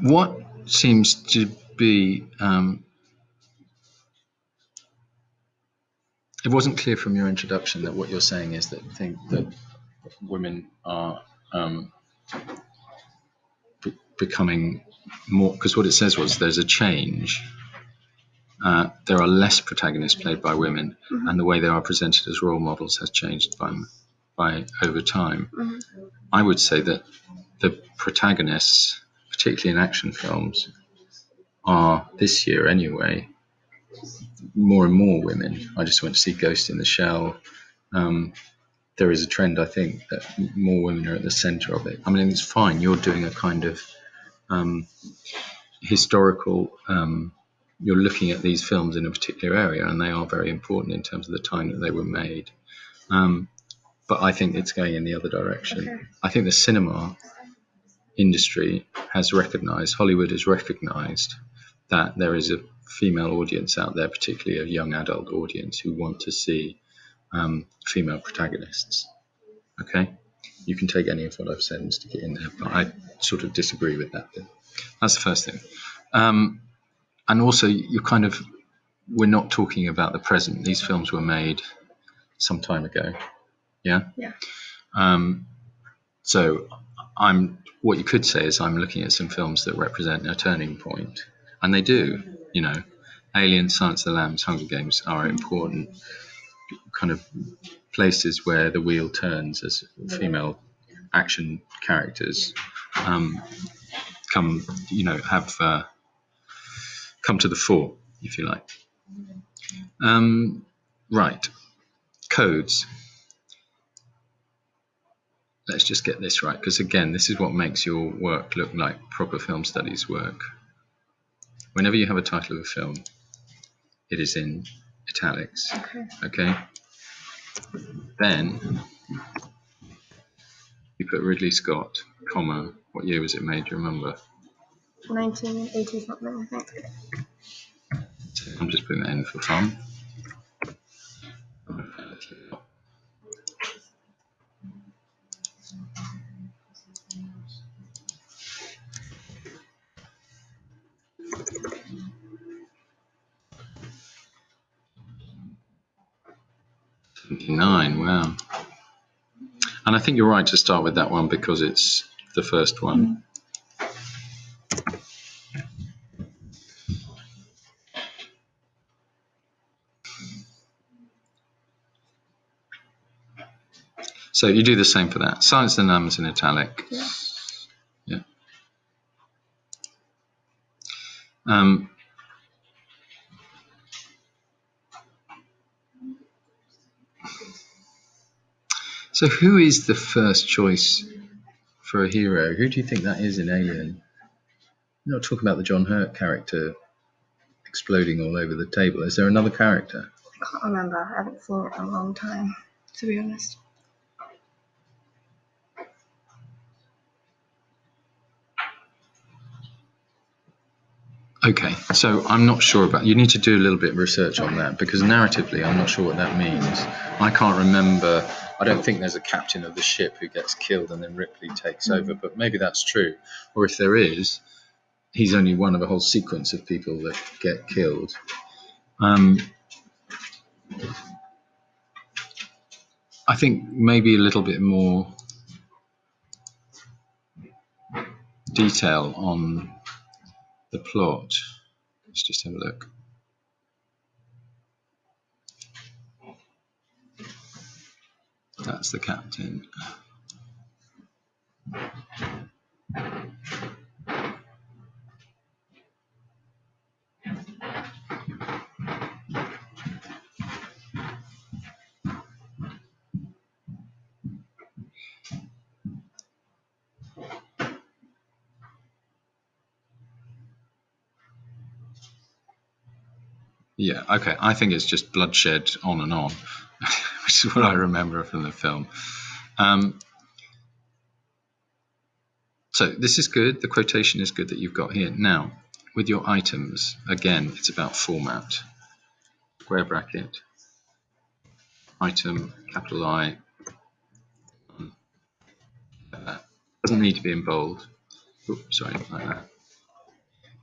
What seems to be it wasn't clear from your introduction that what you're saying is that you think that women are becoming more, because what it says was there's a change. There are less protagonists played by women, and the way they are presented as role models has changed by over time. I would say that the protagonists, particularly in action films, are this year anyway more and more women. I just went to see Ghost in the Shell. There is a trend, I think, that more women are at the centre of it. I mean, it's fine. You're doing a kind of historical. You're looking at these films in a particular area, and they are very important in terms of the time that they were made. But I think it's going in the other direction. Okay. I think the cinema industry has recognised, Hollywood has recognised that there is a female audience out there, particularly a young adult audience, who want to see female protagonists. Okay? You can take any of what I've said and stick it in there, but I sort of disagree with that bit. That's the first thing. And also, we're not talking about the present. These films were made some time ago. Yeah? Yeah. So what you could say is I'm looking at some films that represent a turning point. And they do, Alien, Silence of the Lambs, Hunger Games are important kind of places where the wheel turns as female action characters come to the fore, if you like. Right. Codes. Let's just get this right, because again, this is what makes your work look like proper film studies work. Whenever you have a title of a film, it is in italics. Okay? Then you put Ridley Scott, comma, what year was it made? Do you remember? 1980 something, I think. I'm just putting that in for fun. '79, wow. And I think you're right to start with that one because it's the first one. So you do the same for that. Silence of the Lambs in italic. Yeah. So who is the first choice for a hero? Who do you think that is in Alien? You're not talking about the John Hurt character exploding all over the table. Is there another character? I can't remember. I haven't seen it in a long time, to be honest. Okay, so I'm not sure about. You need to do a little bit of research on that because narratively, I'm not sure what that means. I can't remember. I don't think there's a captain of the ship who gets killed and then Ripley takes over, but maybe that's true. Or if there is, he's only one of a whole sequence of people that get killed. I think maybe a little bit more detail on the plot. Let's just have a look. That's the captain. Yeah, okay. I think it's just bloodshed on and on, which is what I remember from the film. So this is good. The quotation is good that you've got here. Now, with your items, again, it's about format. Square bracket, item, capital I. Like that. doesn't need to be in bold. Oops, sorry, like that.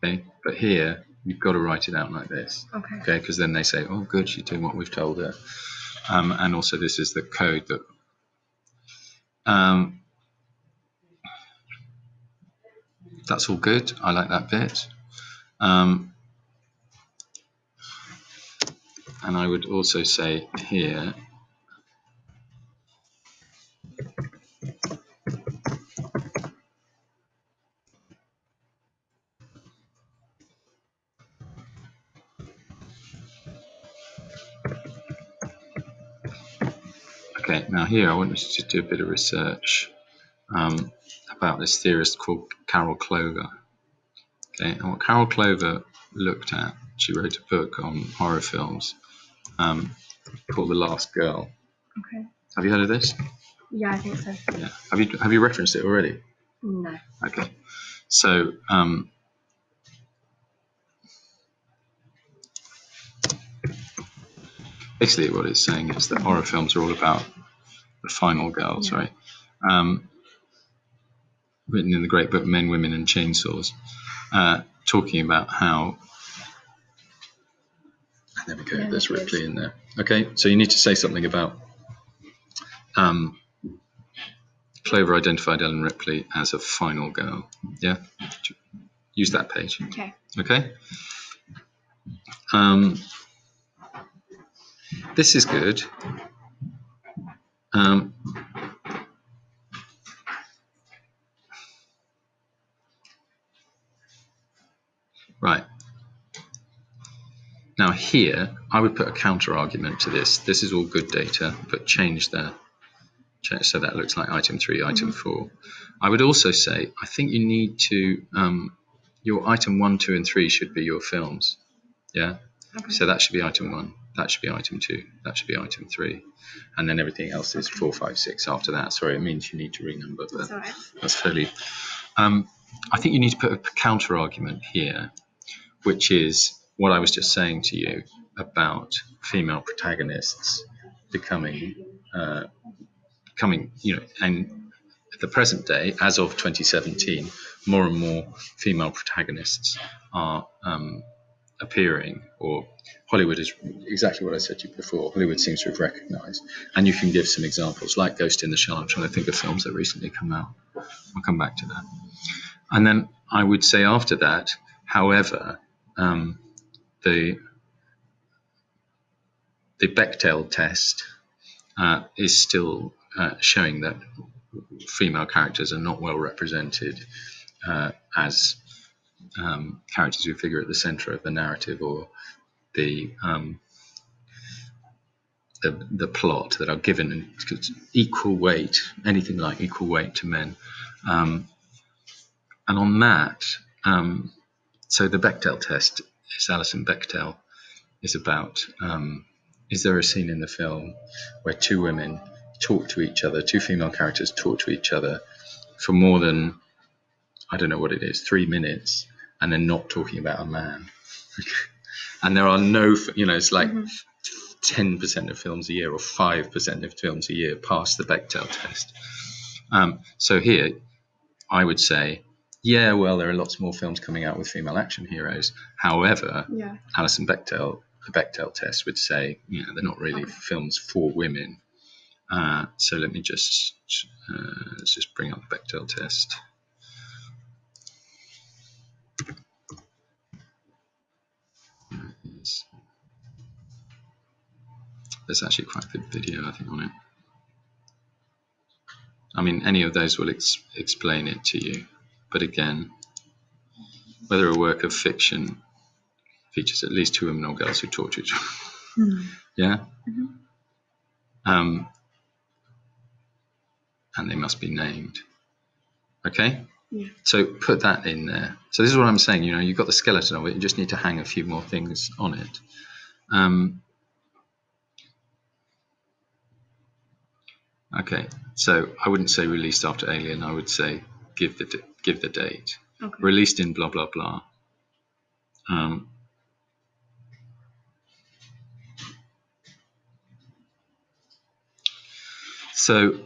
Okay, but here you've got to write it out like this. Okay, because then they say, "Oh, good, she's doing what we've told her." And also, this is the code that. That's all good. I like that bit. And I would also say here. Okay, now here I want you to do a bit of research about this theorist called Carol Clover. Okay, and what Carol Clover looked at, she wrote a book on horror films called The Last Girl. Okay. Have you heard of this? Yeah, I think so. Yeah. Have you referenced it already? No. Okay. So basically what it's saying is that horror films are all about the final girls, right? Written in the great book Men, Women and Chainsaws, talking about how there we go, Yeah, there's Ripley in there. Okay, so you need to say something about Clover identified Ellen Ripley as a final girl. Yeah? Use that page. Okay? This is good. Right. Now here, I would put a counter argument to this. This is all good data, but change that. So that looks like item 3, item 4. I would also say, I think you need to, your item 1, 2, and 3 should be your films. Yeah? Okay. So that should be item 1, that should be item 2, that should be item 3. And then everything else is 4, 5, 6 after that. Sorry, it means you need to renumber, but that's fairly... I think you need to put a counter argument here, which is what I was just saying to you about female protagonists becoming, and at the present day, as of 2017, more and more female protagonists are appearing, or Hollywood is exactly what I said to you before. Hollywood seems to have recognised, and you can give some examples like Ghost in the Shell. I'm trying to think of films that recently come out. I'll come back to that. And then I would say after that, however, the Bechdel test is still showing that female characters are not well represented as characters who figure at the centre of the narrative or the plot, that are given equal weight, anything like equal weight to men. And on that, so the Bechdel test is Alison Bechdel, is about is there a scene in the film where two women talk to each other, two female characters talk to each other for more than, I don't know what it is, 3 minutes, and they're not talking about a man. And there are no, it's like 10% of films a year or 5% of films a year pass the Bechdel test. So here, I would say, yeah, well, there are lots more films coming out with female action heroes. However, Alison Bechdel, the Bechdel test would say, they're not really films for women. So let me just let's just bring up the Bechdel test. There's actually quite a good video, I think, on it. I mean, any of those will explain it to you. But again, whether a work of fiction features at least two women or girls who talk to each other. Yeah? And they must be named. Okay? Yeah. So put that in there. So this is what I'm saying, you've got the skeleton of it, you just need to hang a few more things on it. Okay, so I wouldn't say released after Alien, I would say give the date. Okay. Released in blah, blah, blah. So